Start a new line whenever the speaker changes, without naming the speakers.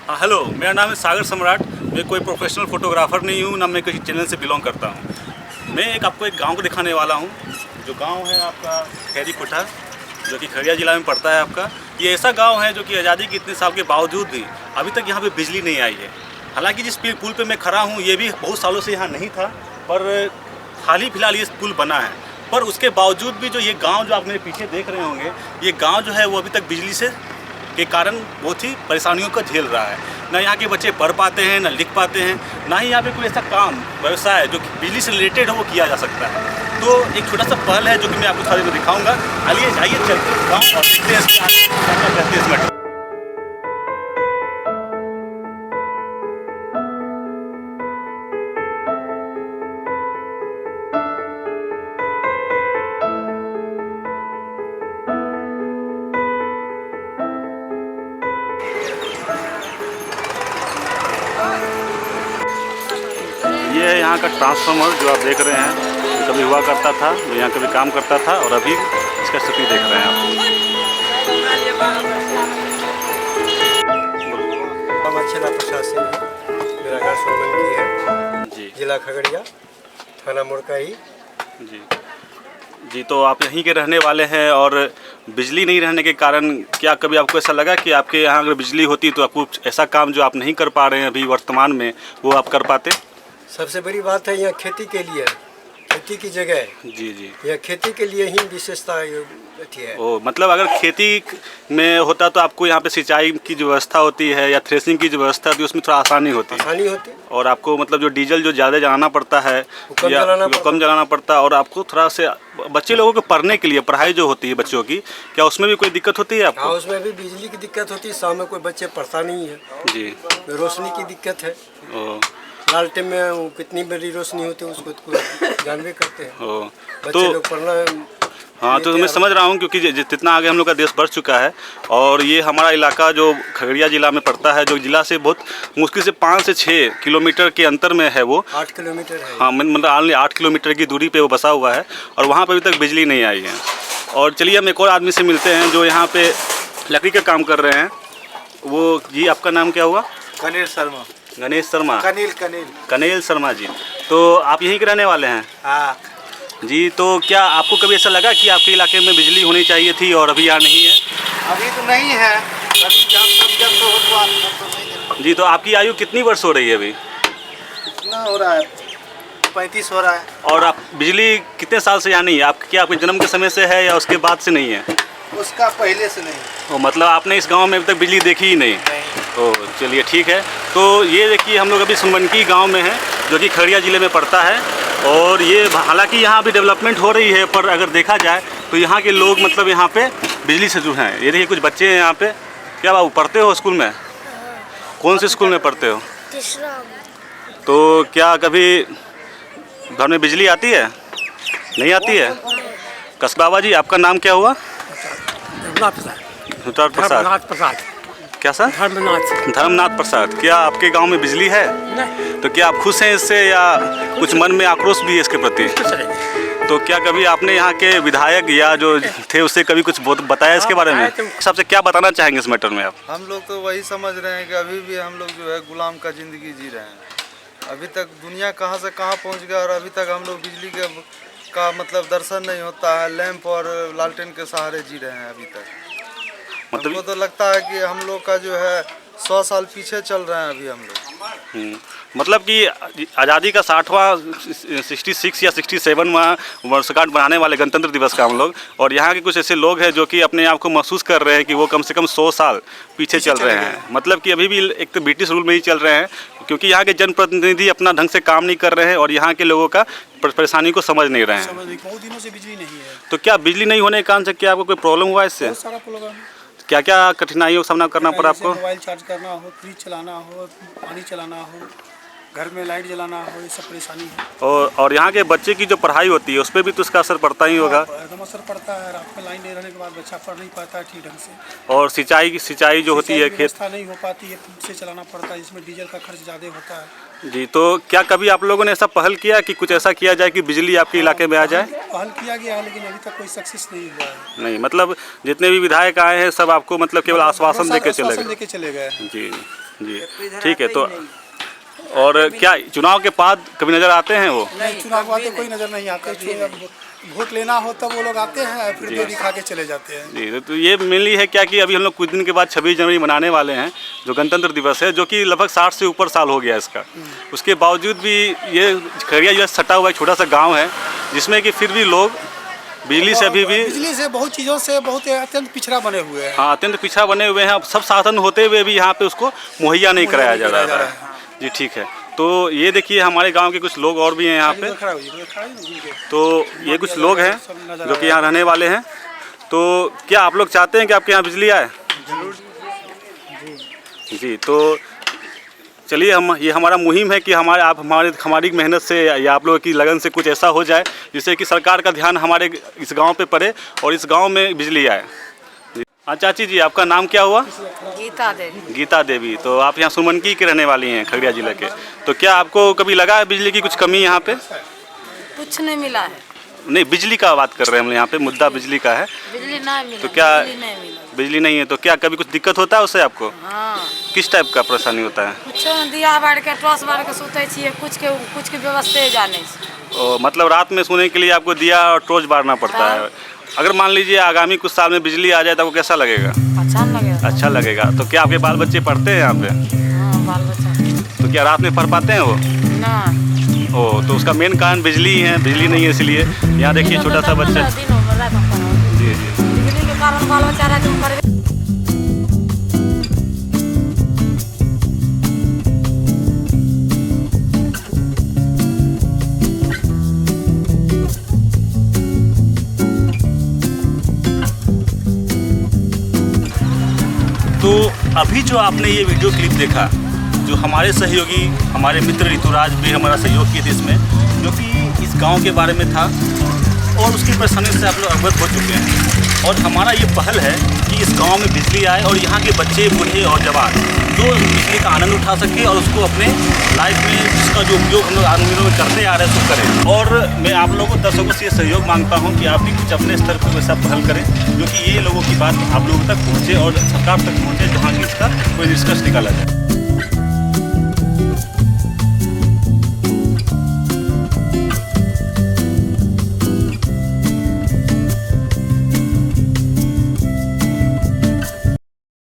हाँ हेलो, मेरा नाम है सागर सम्राट। मैं कोई प्रोफेशनल फ़ोटोग्राफ़र नहीं हूँ, ना मैं किसी चैनल से बिलोंग करता हूँ। मैं आपको एक गांव को दिखाने वाला हूँ। जो गांव है आपका खैरी कोठा, जो कि खगड़िया ज़िला में पड़ता है आपका। ये ऐसा गांव है जो कि आज़ादी के इतने साल के बावजूद भी अभी तक यहाँ पे बिजली नहीं आई है। हालांकि जिस पुल पे मैं खड़ा हूँ ये भी बहुत सालों से यहाँ नहीं था, पर हाल ही फिलहाल ये पुल बना है। पर उसके बावजूद भी जो ये गाँव जो आप मेरे पीछे देख रहे होंगे, ये गाँव जो है वो अभी तक बिजली से के कारण बहुत ही परेशानियों को झेल रहा है। ना यहाँ के बच्चे पढ़ पाते हैं, ना लिख पाते हैं, ना ही यहाँ पे कोई ऐसा काम व्यवसाय जो कि बिजली से रिलेटेड हो वो किया जा सकता है। तो एक छोटा सा पहल है जो कि मैं आपको थोड़ी देर में दिखाऊंगा। आइए चलते हैं गाँव और देखते हैं इसके आगे क्या कहते हैं इस मैटर। ये है यहाँ का ट्रांसफार्मर जो आप देख रहे हैं, जो कभी हुआ करता था, जो यहाँ कभी काम करता था, और अभी इसका स्थिति देख रहे हैं आप।
जिला प्रशासन, मेरा घर सोलंकी है
जी,
जिला खगड़िया, थाना मुड़काही।
जी जी। तो आप यहीं के रहने वाले हैं, और बिजली नहीं रहने के कारण क्या कभी आपको ऐसा लगा कि आपके यहाँ अगर बिजली होती तो आपको ऐसा काम जो आप नहीं कर पा रहे हैं अभी वर्तमान में, वो आप कर पाते?
सबसे बड़ी बात है यहाँ खेती के लिए, खेती की जगह,
जी जी।
यह खेती के लिए ही विशेषता अथी है।
ओ, मतलब अगर खेती में होता तो आपको यहाँ पे सिंचाई की जो व्यवस्था होती है या थ्रेसिंग की जो व्यवस्था होती है उसमें थोड़ा आसानी होती है, और आपको मतलब जो डीजल जो ज़्यादा जलाना पड़ता है या कम जलाना पड़ता है, और आपको थोड़ा से बच्चे लोगों को पढ़ने के लिए पढ़ाई जो होती है बच्चों की, क्या उसमें भी कोई दिक्कत होती है आपको?
हाँ, उसमें भी बिजली की दिक्कत होती है। शाम में कोई बच्चे पढ़ता नहीं है
जी,
रोशनी की दिक्कत है।
ओ,
लालटेन में कितनी बड़ी रोशनी होती है उसको तो जानवे करते हैं
ओ,
बच्चे लोग पढ़ना।
हाँ, तो मैं समझ रहा हूँ, क्योंकि जितना आगे हम लोग का देश बढ़ चुका है, और ये हमारा इलाका जो खगड़िया ज़िला में पड़ता है, जो ज़िला से बहुत मुश्किल से 5 से 6 किलोमीटर के अंतर में है वो।
8 किलोमीटर है।
हाँ, मतलब ऑनली 8 किलोमीटर की दूरी पे वो बसा हुआ है, और वहाँ पे अभी तक बिजली नहीं आई है। और चलिए हम एक और आदमी से मिलते हैं जो यहाँ पे लकड़ी का काम कर रहे हैं। वो जी, आपका नाम क्या हुआ?
कनील शर्मा।
गणेश शर्मा।
कनील
शर्मा जी। तो आप यहीं के रहने वाले हैं?
हाँ
जी। तो क्या आपको कभी ऐसा लगा कि आपके इलाके में बिजली होनी चाहिए थी और अभी यहाँ नहीं है?
अभी तो नहीं है, अभी जब तो हुआ।
जी। तो आपकी आयु कितनी वर्ष हो रही है अभी?
कितना हो रहा है? 35 हो रहा है।
और आप बिजली कितने साल से यहाँ नहीं है? क्या आपके जन्म के समय से है या उसके बाद से नहीं है?
उसका पहले से नहीं।
ओ, मतलब आपने इस गांव में अभी तक बिजली देखी ही नहीं? तो चलिए ठीक है। तो ये देखिए, हम लोग अभी सुनमनकी गांव में हैं, जो कि खगड़िया ज़िले में पड़ता है। और ये हालांकि यहाँ अभी डेवलपमेंट हो रही है, पर अगर देखा जाए तो यहाँ के लोग मतलब यहाँ पे बिजली से जुड़े हैं। ये देखिए कुछ बच्चे हैं यहाँ पे। क्या बाबू, पढ़ते हो स्कूल में? कौन से स्कूल में पढ़ते हो?
तीसरा।
तो क्या कभी घर में बिजली आती है? नहीं आती है? कसबाबा जी, आपका नाम क्या हुआ?
धर्मनाथ प्रसाद।
क्या सर? धर्मनाथ प्रसाद। क्या आपके गांव में बिजली है?
नहीं।
तो क्या आप खुश हैं इससे, या कुछ मन में आक्रोश भी है इसके प्रति? तो क्या कभी आपने यहाँ के विधायक या जो थे उससे कभी कुछ बताया इसके बारे में? सबसे क्या बताना चाहेंगे इस मैटर में आप?
हम लोग तो वही समझ रहे हैं कि अभी भी हम लोग जो है गुलाम का ज़िंदगी जी रहे हैं। अभी तक दुनिया कहाँ से कहाँ पहुँच गया, और अभी तक हम लोग बिजली का मतलब दर्शन नहीं होता है। लैंप और लालटेन के सहारे जी रहे हैं अभी तक। मतलब हमको तो लगता है कि हम लोग का जो है 100 साल पीछे चल रहे हैं अभी हम लोग।
मतलब कि आज़ादी का 60वां 66 या 67वां वर्षगांठ बनाने वाले गणतंत्र दिवस का हम लोग, और यहाँ के कुछ ऐसे लोग हैं जो कि अपने आप को महसूस कर रहे हैं कि वो कम से कम 100 साल पीछे चल रहे हैं। मतलब कि अभी भी एक तो ब्रिटिश रूल में ही चल रहे हैं, क्योंकि यहाँ के जनप्रतिनिधि अपना ढंग से काम नहीं कर रहे हैं, और यहाँ के लोगों का परेशानी को समझ नहीं रहे हैं।
बहुत दिनों से बिजली नहीं है।
तो क्या बिजली नहीं होने के कारण से क्या आपको कोई प्रॉब्लम हुआ इससे?
बहुत सारा प्रॉब्लम।
क्या क्या कठिनाइयों का सामना करना पड़ा आपको?
मोबाइल चार्ज करना हो, फ्रिज चलाना हो, पानी चलाना हो, घर में लाइट जलाना हो, ये सब परेशानी है।
और यहाँ के बच्चे की जो पढ़ाई होती है उस पर भी तो उसका असर पड़ता ही होगा।
एकदम असर पड़ता है। रात में लाइन नहीं रहने के बाद बच्चा पढ़ नहीं पाता है ठीक ढंग से।
और सिंचाई जो होती है खेत
नहीं हो पाती है, से चलाना पड़ता है, जिसमें डीजल का खर्च ज़्यादा होता है।
जी। तो क्या कभी आप लोगों ने ऐसा पहल किया कि कुछ ऐसा किया जाए कि बिजली आपके इलाके में आ जाए?
पहल किया गया है, लेकिन अभी तक कोई सक्सेस नहीं हुआ है।
नहीं, मतलब जितने भी विधायक आए हैं सब आपको मतलब केवल आश्वासन देके चले गए?
चले गए।
जी। जी ठीक है। तो और क्या चुनाव के बाद कभी नज़र आते हैं वो?
नहीं, चुनाव आते कोई नज़र नहीं आते। वोट लेना हो तब वो लोग आते हैं, फिर दे दिखा के चले जाते हैं।
जी तो ये मेनली है क्या कि अभी हम लोग कुछ दिन के बाद 26 जनवरी मनाने वाले हैं, जो गणतंत्र दिवस है, जो कि लगभग 60 से ऊपर साल हो गया इसका। उसके बावजूद भी ये खगड़िया जिला सटा हुआ एक छोटा सा गाँव है, जिसमें कि फिर भी लोग बिजली से अभी भी,
बिजली से बहुत चीज़ों से बहुत अत्यंत पिछड़ा बने हुए हैं।
हाँ अत्यंत पिछड़ा बने हुए हैं। अब सब साधन होते हुए भी यहाँ पे उसको मुहैया नहीं कराया जा रहा है। जी ठीक है। तो ये देखिए हमारे गांव के कुछ लोग और भी हैं यहाँ पे। तो ये कुछ लोग हैं जो कि यहाँ रहने वाले हैं। तो क्या आप लोग चाहते हैं कि आपके यहाँ बिजली आए? जी तो चलिए, ये हमारा मुहिम है कि हमारी मेहनत से या आप लोगों की लगन से कुछ ऐसा हो जाए जिससे कि सरकार का ध्यान हमारे इस गांव पे पड़े और इस गांव में बिजली आए। हाँ चाची जी, आपका नाम क्या हुआ?
गीता देवी।
गीता देवी। तो आप यहाँ सुमनकी के रहने वाली हैं, खगड़िया जिले के। तो क्या आपको कभी लगा है बिजली की कुछ कमी यहाँ पे?
कुछ नहीं मिला है।
नहीं, बिजली का बात कर रहे हैं हम यहाँ पे, मुद्दा बिजली का है।
बिजली नहीं मिला।
तो क्या
बिजली नहीं
है तो क्या कभी कुछ दिक्कत होता है उससे आपको?
हाँ।
किस टाइप का परेशानी होता है?
कुछ दिया बाढ़ के टॉस बाढ़ के सुते छिए, कुछ के व्यवस्था जाने से।
मतलब रात में सोने के लिए आपको दिया और टॉर्च बारना पड़ता है। अगर मान लीजिए आगामी कुछ साल में बिजली आ जाए तो आपको कैसा लगेगा?
अच्छा लगेगा।
अच्छा लगेगा। तो क्या आपके बाल बच्चे पढ़ते हैं यहाँ पे?
हाँ, बाल बच्चा।
तो क्या रात में पढ़ पाते हैं वो?
ना।
तो उसका मेन कारण बिजली ही है, बिजली नहीं है इसलिए। यहाँ देखिए छोटा सा बच्चा। जी जी।
बिजली के कारण बाल बच्चा रात में पढ़।
तो अभी जो आपने ये वीडियो क्लिप देखा, जो हमारे सहयोगी हमारे मित्र ऋतुराज भी हमारा सहयोग किए थे इसमें, जो कि इस गांव के बारे में था और उसकी परेशानी से आप लोग अवगत हो चुके हैं। और हमारा ये पहल है कि इस गांव में बिजली आए और यहाँ के बच्चे, बूढ़े और जवान जो बिजली का आनंद उठा सके और उसको अपने लाइफ में जिसका जो उपयोग हम लोग आनंद में करते आ रहे हैं उसको करें। और मैं आप लोगों को दर्शकों से ये सहयोग मांगता हूँ कि आप भी कुछ अपने स्तर पर वैसा पहल करें, जो कि ये लोगों की बात आप लोगों तक पहुँचे और सरकार तक पहुँचे, जहाँ की इसका कोई निष्कर्ष निकाला जाए।